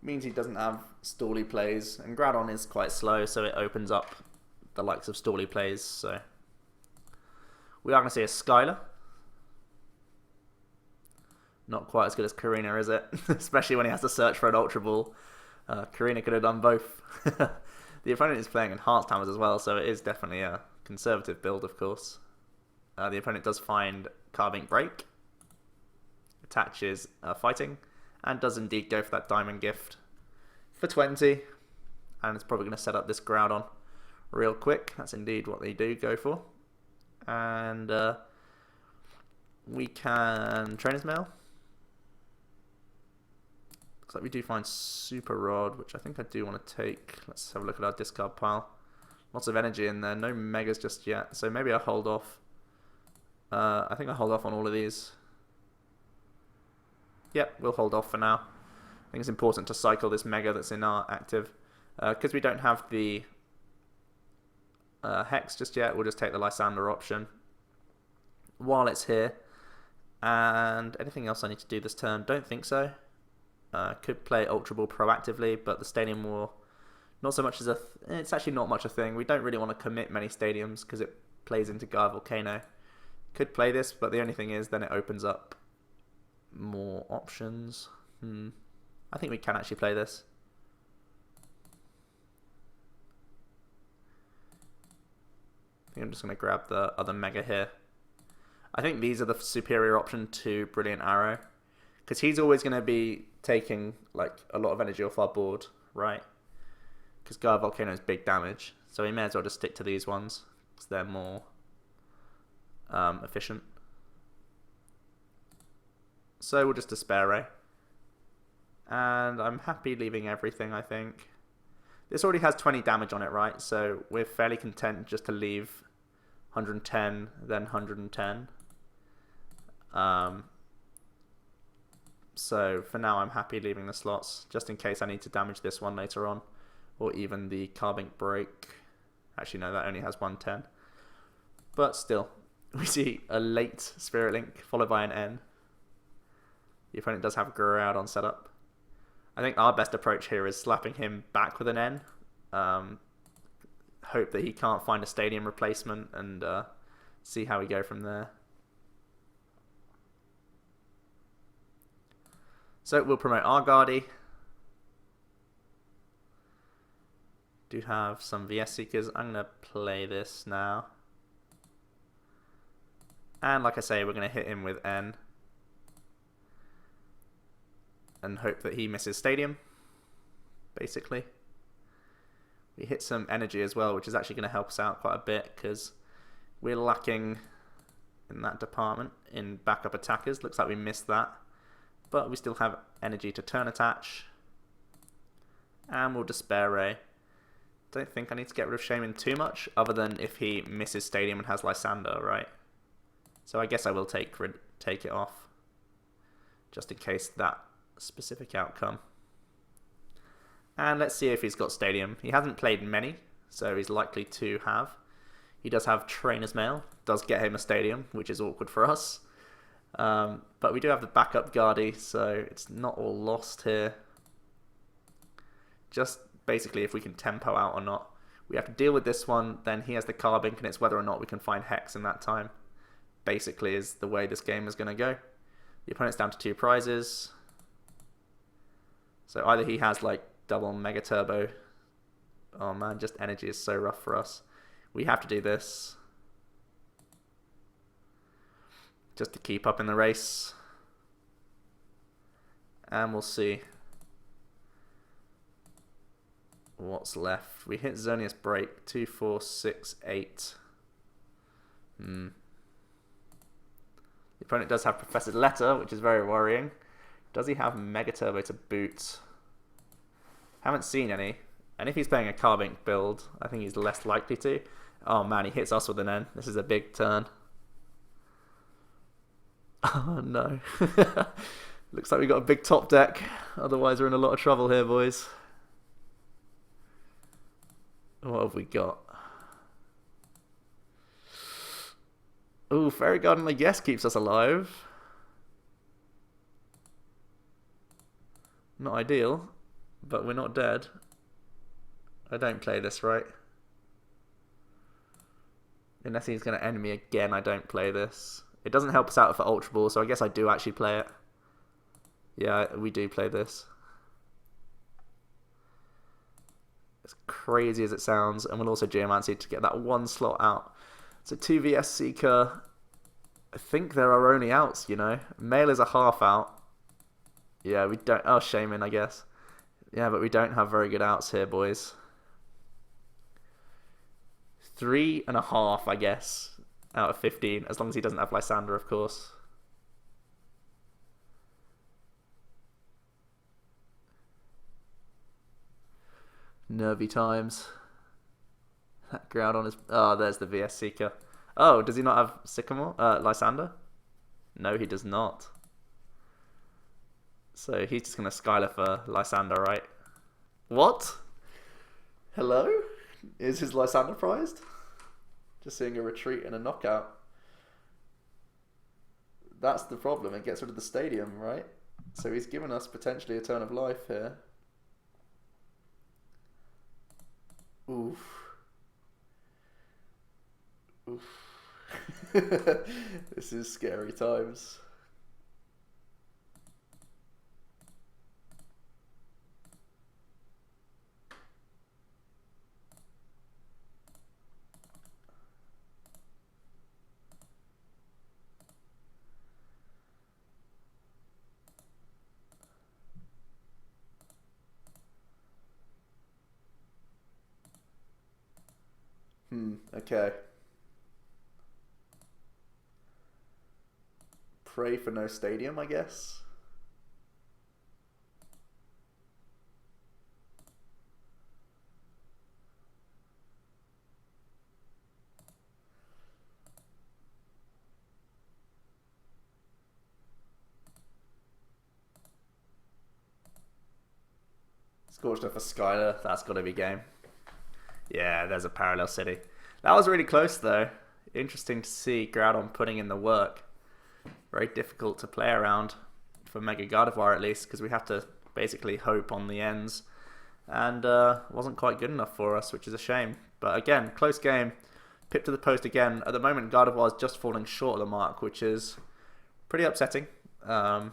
Means he doesn't have Stally plays, and Groudon is quite slow, so it opens up the likes of Stally plays. So we are going to see a Skylar. Not quite as good as Karina, is it? Especially when he has to search for an Ultra Ball. Karina could have done both. The opponent is playing Enhanced Hammers as well, so it is definitely a conservative build, of course. The opponent does find Carbink Break, attaches Fighting, and does indeed go for that Diamond Gift for 20. And it's probably going to set up this Groudon real quick. That's indeed what they do go for. And we can Trainer's Mail. Looks like we do find Super Rod, which I think I do want to take. Let's have a look at our discard pile. Lots of energy in there. No Megas just yet. So maybe I'll hold off. I think I'll hold off on all of these. Yep, we'll hold off for now. I think it's important to cycle this Mega that's in our active. Because we don't have the Hex just yet, we'll just take the Lysander option while it's here. And anything else I need to do this turn? Don't think so. Could play Ultra Ball proactively, but the Stadium War, not so much as a... it's actually not much a thing. We don't really want to commit many Stadiums because it plays into Gaia Volcano. Could play this, but the only thing is then it opens up more options. I think we can actually play this. I think I'm just going to grab the other Mega here. I think these are the superior option to Brilliant Arrow, because he's always going to be taking like a lot of energy off our board, right? Because Gaia Volcano is big damage, so we may as well just stick to these ones because they're more efficient. So we'll just Despair Ray. And I'm happy leaving everything, I think. This already has 20 damage on it, right? So we're fairly content just to leave 110, then 110. So for now I'm happy leaving the slots, just in case I need to damage this one later on. Or even the Carbink Break. Actually no, that only has 110. But still, we see a late Spirit Link followed by an N. The opponent does have Groudon set up. I think our best approach here is slapping him back with an N. Hope that he can't find a Stadium replacement and see how we go from there. So we'll promote our Guardi. Do have some VS Seekers. I'm going to play this now. And like I say, we're going to hit him with N. And hope that he misses Stadium, basically. We hit some energy as well, which is actually going to help us out quite a bit, because we're lacking in that department in backup attackers. Looks like we missed that. But we still have energy to turn attach. And we'll Despair Ray. Don't think I need to get rid of Shaymin too much, other than if he misses Stadium and has Lysander, right? So I guess I will take it off, just in case that specific outcome. And let's see if he's got Stadium. He hasn't played many, so he's likely to have. He does have Trainer's Mail, does get him a Stadium, which is awkward for us. But we do have the backup Guardy, so it's not all lost here. Just basically if we can tempo out or not. We have to deal with this one, then he has the Carbink, and it's whether or not we can find Hex in that time. Basically is the way this game is going to go. The opponent's down to 2 prizes. So either he has like double Mega Turbo. Oh man, just energy is so rough for us. We have to do this, just to keep up in the race. And we'll see what's left. We hit Xerneas BREAK, 2, 4, 6, 8. The opponent does have Professor's Letter, which is very worrying. Does he have Mega Turbo to boot? Haven't seen any. And if he's playing a Carbink build, I think he's less likely to. Oh man, he hits us with an N. This is a big turn. Oh no. Looks like we got a big top deck. Otherwise we're in a lot of trouble here, boys. What have we got? Ooh, Fairy Garden, I guess, keeps us alive. Not ideal, but we're not dead. I don't play this, right? Unless he's going to end me again, I don't play this. It doesn't help us out for Ultra Ball, so I guess I do actually play it. Yeah, we do play this. As crazy as it sounds, and we'll also Geomancy to get that 1 slot out. So 2 VS Seeker, I think there are only outs, you know. Male is a half out. Yeah, we don't... Oh, Shaymin, I guess. Yeah, but we don't have very good outs here, boys. 3.5, I guess, out of 15, as long as he doesn't have Lysander, of course. Nervy times. That Groudon is... Oh, there's the VS Seeker. Oh, does he not have Sycamore? Lysander? No, he does not. So he's just going to Skylar for Lysander, right? What? Hello? Is his Lysander prized? Just seeing a retreat and a knockout. That's the problem. It gets rid of the Stadium, right? So he's given us potentially a turn of life here. Oof. Oof. This is scary times. Okay. Pray for no Stadium, I guess. Scorched Earth for Skylar, that's got to be game. Yeah, there's a Parallel City. That was really close though. Interesting to see Groudon putting in the work. Very difficult to play around, for Mega Gardevoir at least, because we have to basically hope on the ends. And wasn't quite good enough for us, which is a shame. But again, close game. Pip to the post again. At the moment, Gardevoir is just falling short of the mark, which is pretty upsetting. I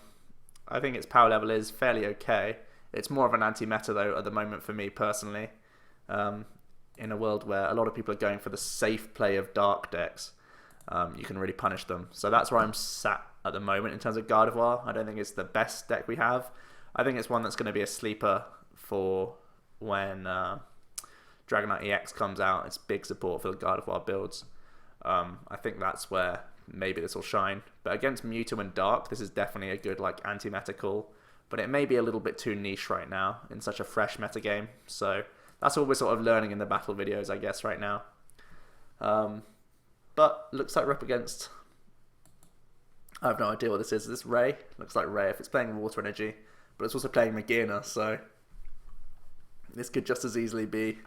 think its power level is fairly okay. It's more of an anti-meta though at the moment for me personally. In a world where a lot of people are going for the safe play of dark decks. you can really punish them. So that's where I'm sat at the moment in terms of Gardevoir. I don't think it's the best deck we have. I think it's one that's going to be a sleeper for when Dragonite EX comes out. It's big support for the Gardevoir builds. I think that's where maybe this will shine. But against Mewtwo and Dark, this is definitely a good like anti-meta call. But it may be a little bit too niche right now in such a fresh meta game. So that's what we're sort of learning in the battle videos, I guess, right now. But looks like we're up against... I have no idea what this is. Is this Ray? Looks like Ray if it's playing Water Energy. But it's also playing Magearna, so... this could just as easily be...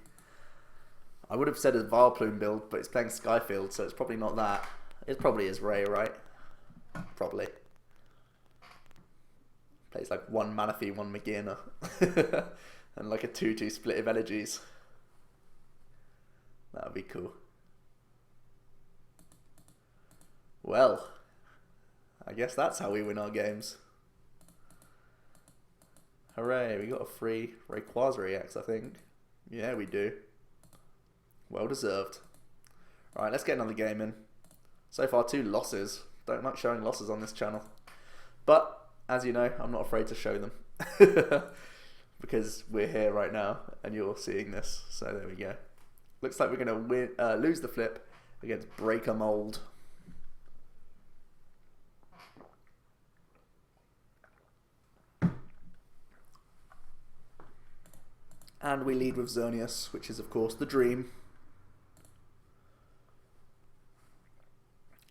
I would have said a Vileplume build, but it's playing Skyfield, so it's probably not that. It probably is Ray, right? Probably. Plays like one Manaphy, one Magearna. And like a 2-2 split of energies. That would be cool. Well, I guess that's how we win our games. Hooray, we got a free Rayquaza EX, I think. Yeah, we do. Well deserved. Alright, let's get another game in. So far, 2 losses. Don't like showing losses on this channel. But, as you know, I'm not afraid to show them. Because we're here right now, and you're seeing this. So there we go. Looks like we're going to lose the flip against Breaker Mold. And we lead with Xerneas, which is of course the dream.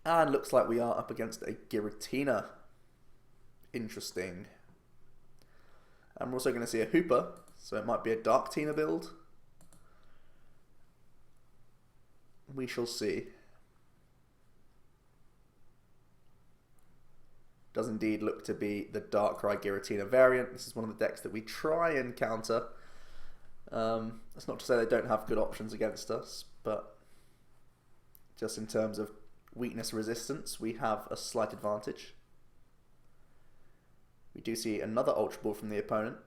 And looks like we are up against a Giratina. Interesting. And we're also going to see a Hoopa, so it might be a Dark Tina build. We shall see. Does indeed look to be the Darkrai Giratina variant. This is one of the decks that we try and counter. That's not to say they don't have good options against us, but just in terms of weakness resistance, we have a slight advantage. We do see another Ultra Ball from the opponent.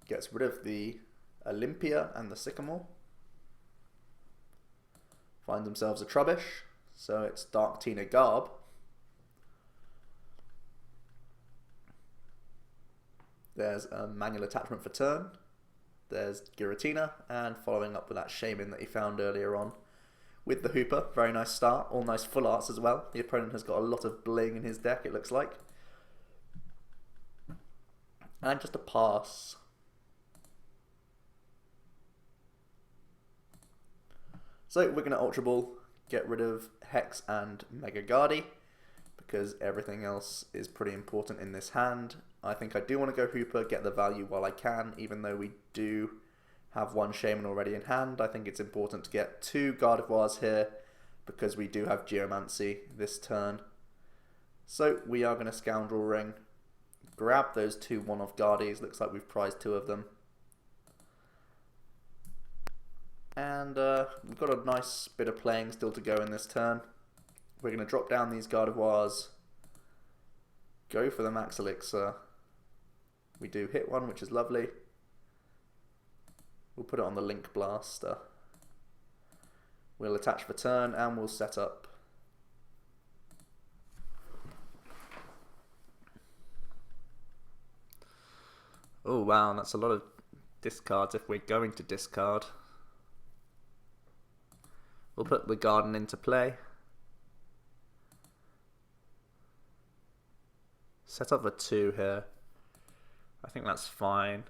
Gets rid of the Olympia and the Sycamore. Find themselves a Trubbish, so it's Dark Tina Garb. There's a manual attachment for turn. There's Giratina, and following up with that Shaymin that he found earlier on with the Hoopa. Very nice start, all nice full arts as well. The opponent has got a lot of bling in his deck, it looks like. And just a pass. So we're going to Ultra Ball, get rid of Hex and Mega Gardevoir, because everything else is pretty important in this hand. I think I do want to go Hoopa, get the value while I can, even though we do have one Shaymin already in hand. I think it's important to get 2 Gardevoirs here, because we do have Geomancy this turn. So we are going to Scoundrel Ring, grab those 2 one-off Guardies, looks like we've prized 2 of them. And we've got a nice bit of playing still to go in this turn. We're going to drop down these Gardevoirs, go for the Max Elixir. We do hit one, which is lovely. We'll put it on the Link Blaster. We'll attach for turn and we'll set up. Oh wow, that's a lot of discards if we're going to discard. We'll put the Garden into play. Set up for 2 here. I think that's fine.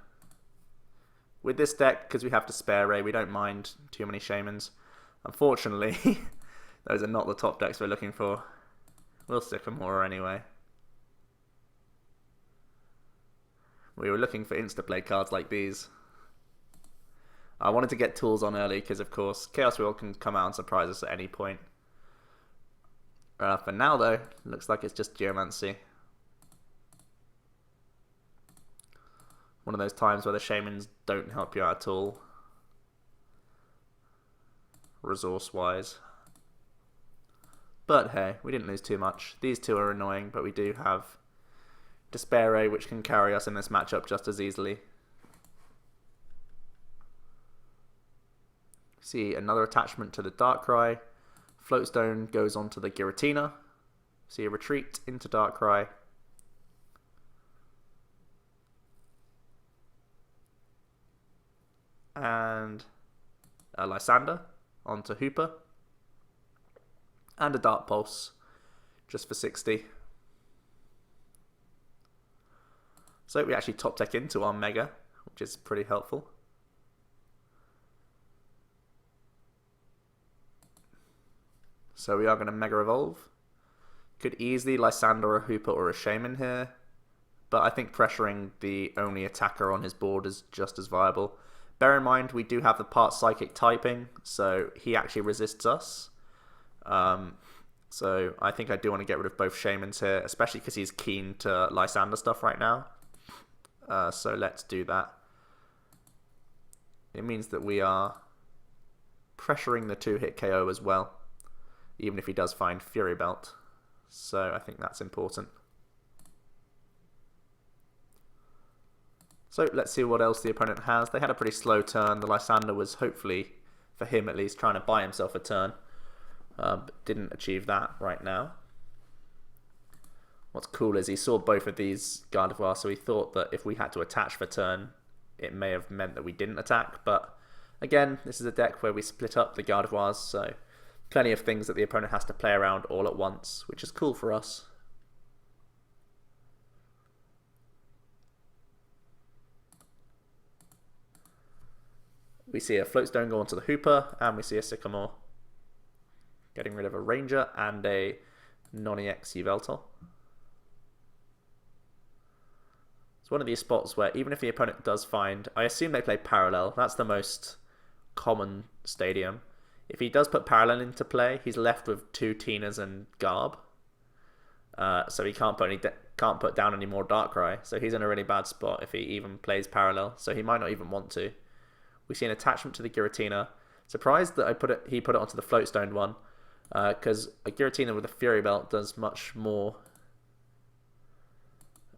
With this deck, because we have to spare Ray, we don't mind too many Shaymins. Unfortunately, those are not the top decks we're looking for. We'll Sycamore anyway. We were looking for insta-play cards like these. I wanted to get tools on early because, of course, Chaos Wheel can come out and surprise us at any point. For now, though, looks like it's just Geomancy. One of those times where the Shaymins don't help you out at all, resource-wise. But hey, we didn't lose too much. These 2 are annoying, but we do have Despair, which can carry us in this matchup just as easily. See another attachment to the Darkrai, Floatstone goes onto the Giratina. See a retreat into Darkrai. And a Lysander onto Hoopa. And a Dark Pulse just for 60. So we actually top deck into our Mega, which is pretty helpful. So we are going to Mega Evolve. Could easily Lysander, a Hoopa, or a Shaymin here. But I think pressuring the only attacker on his board is just as viable. Bear in mind, we do have the part Psychic typing, so he actually resists us. So I think I do want to get rid of both Shaymins here, especially because he's keen to Lysander stuff right now. So let's do that. It means that we are pressuring the 2-hit KO as well, even if he does find Fury Belt. So I think that's important. So let's see what else the opponent has. They had a pretty slow turn. The Lysander was hopefully, for him at least, trying to buy himself a turn. But didn't achieve that right now. What's cool is he saw both of these Gardevoir, so he thought that if we had to attach for turn, it may have meant that we didn't attack. But again, this is a deck where we split up the Gardevoirs, so plenty of things that the opponent has to play around all at once, which is cool for us. We see a Floatstone go onto the Hoopa, and we see a Sycamore. Getting rid of a Ranger and a non-EX Yveltal. It's one of these spots where even if the opponent does find... I assume they play Parallel. That's the most common stadium. If he does put Parallel into play, he's left with 2 Tinas and Garb. So he can't put down any more Darkrai. So he's in a really bad spot if he even plays Parallel. So he might not even want to. We see an attachment to the Giratina. Surprised that he put it onto the Floatstone one. Because a Giratina with a Fury Belt does much more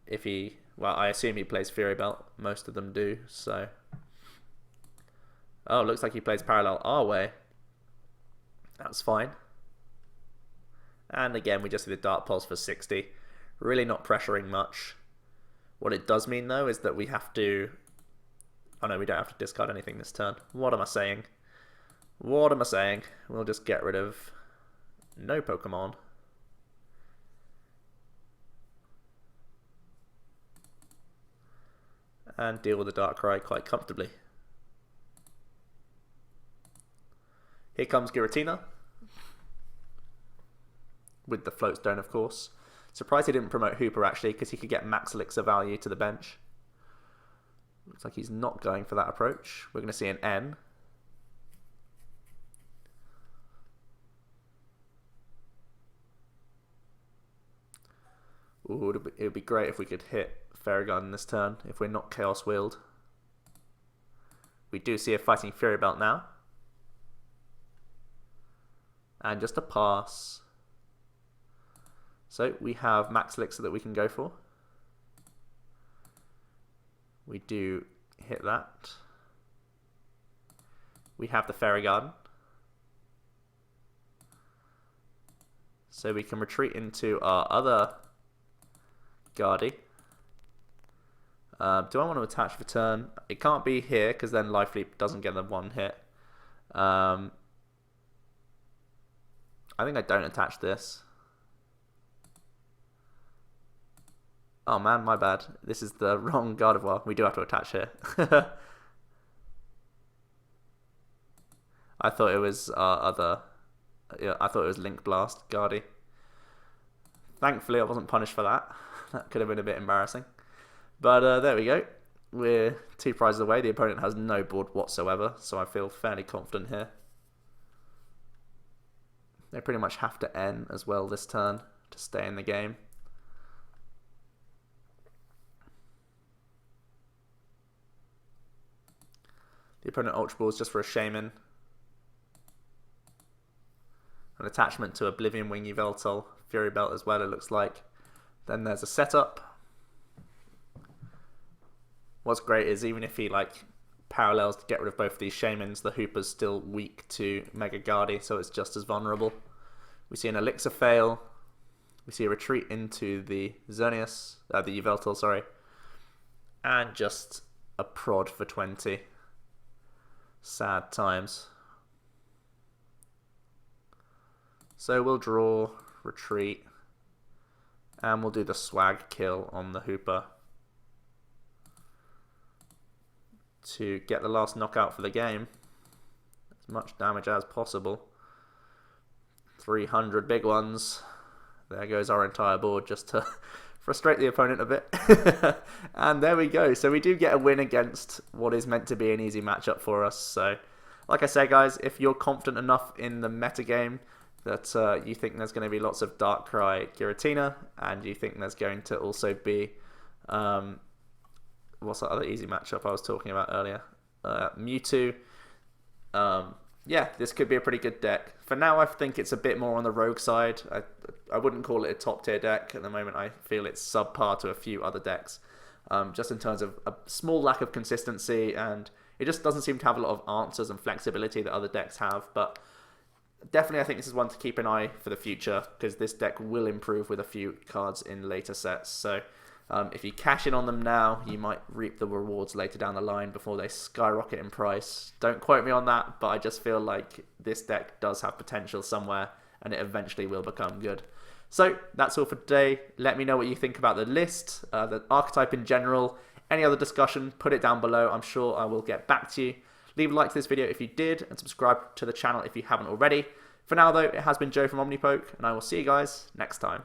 if he... Well, I assume he plays Fury Belt. Most of them do, so... Oh, looks like he plays Parallel our way. That's fine. And again, we just see the Dark Pulse for 60. Really not pressuring much. What it does mean, though, is that we have to... Oh no, we don't have to discard anything this turn. What am I saying? What am I saying? We'll just get rid of no Pokemon. And deal with the Darkrai quite comfortably. Here comes Giratina. With the Floatstone, of course. Surprised he didn't promote Hoopa, actually, because he could get Max Elixir value to the bench. Looks like he's not going for that approach. We're going to see an N. Ooh, it would be great if we could hit Fairy Garden this turn, if we're not Chaos Wheeled. We do see a Fighting Fury Belt now. And just a pass. So we have Max Elixir that we can go for. We do hit that. We have the Fairy Garden. So we can retreat into our other Guardy. Do I want to attach for turn? It can't be here because then Life Leap doesn't get the one hit. I think I don't attach this. Oh man, my bad. This is the wrong Gardevoir. We do have to attach here. I thought it was our other... Yeah, I thought it was Link Blast Guardy. Thankfully, I wasn't punished for that. That could have been a bit embarrassing. But there we go. We're 2 prizes away. The opponent has no board whatsoever, so I feel fairly confident here. They pretty much have to N as well this turn to stay in the game. The opponent Ultra Balls just for a Shaymin. An attachment to Oblivion Wing Yveltal, Fury Belt as well, it looks like. Then there's a setup. What's great is even if he parallels to get rid of both of these Shaymins, the Hoopa's still weak to Mega Gardevoir, so it's just as vulnerable. We see an Elixir fail. We see a retreat into the Xerneas, the Yveltal, sorry. And just a prod for 20. Sad times. So we'll draw, retreat, and we'll do the swag kill on the Hoopa to get the last knockout for the game. As much damage as possible. 300 big ones. There goes our entire board just to frustrate the opponent a bit. And there we go. So we do get a win against what is meant to be an easy matchup for us. So, like I said, guys, if you're confident enough in the metagame that you think there's going to be lots of Darkrai Giratina, and you think there's going to also be, what's that other easy matchup I was talking about earlier? Mewtwo. Yeah, this could be a pretty good deck. For now, I think it's a bit more on the rogue side. I wouldn't call it a top tier deck. At the moment, I feel it's subpar to a few other decks. Just in terms of a small lack of consistency, and it just doesn't seem to have a lot of answers and flexibility that other decks have. But definitely, I think this is one to keep an eye for the future, because this deck will improve with a few cards in later sets. So if you cash in on them now, you might reap the rewards later down the line before they skyrocket in price. Don't quote me on that, but I just feel like this deck does have potential somewhere, and it eventually will become good. So that's all for today. Let me know what you think about the list, the archetype in general. Any other discussion, put it down below. I'm sure I will get back to you. Leave a like to this video if you did, and subscribe to the channel if you haven't already. For now, though, it has been Joe from OmniPoke, and I will see you guys next time.